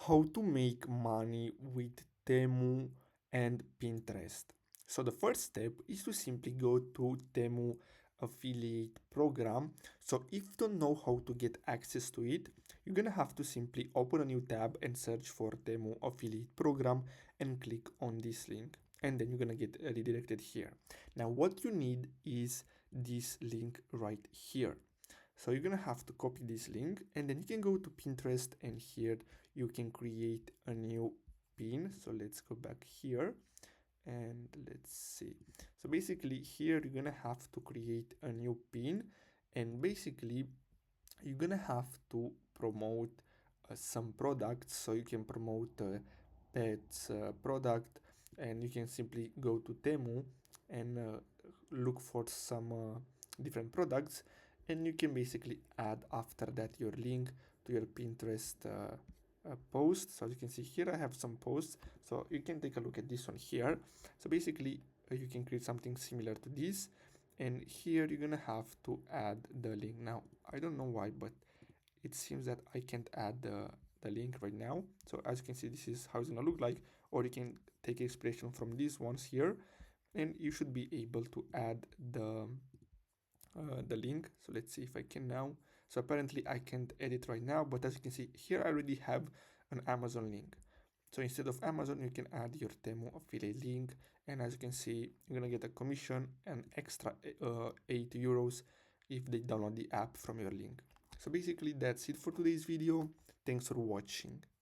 how to make money with Temu and Pinterest. So the first step is to simply go to Temu affiliate program. So if you don't know how to get access to it, you're gonna have to simply open a new tab and search for Temu affiliate program and click on this link. And then you're gonna get redirected here. Now what you need is this link right here. So you're gonna have to copy this link and then you can go to Pinterest and here you can create a new pin. So let's go back here and let's see. So basically here you're gonna have to create a new pin and basically you're gonna have to promote some products. So you can promote pets product and you can simply go to Temu and look for some different products and you can basically add after that your link to your Pinterest post. So as you can see here I have some posts, so you can take a look at this one here. So basically you can create something similar to this and here you're gonna have to add the link. Now I don't know why, but it seems that I can't add the link right now. So as you can see, this is how it's gonna look like, or you can take inspiration from these ones here and you should be able to add the link. So let's see if I can now. So apparently I can't edit right now, but as you can see here I already have an Amazon link. So instead of Amazon you can add your Temu affiliate link and as you can see you're gonna get a commission and extra 8 euros if they download the app from your link. So basically that's it for today's video. Thanks for watching.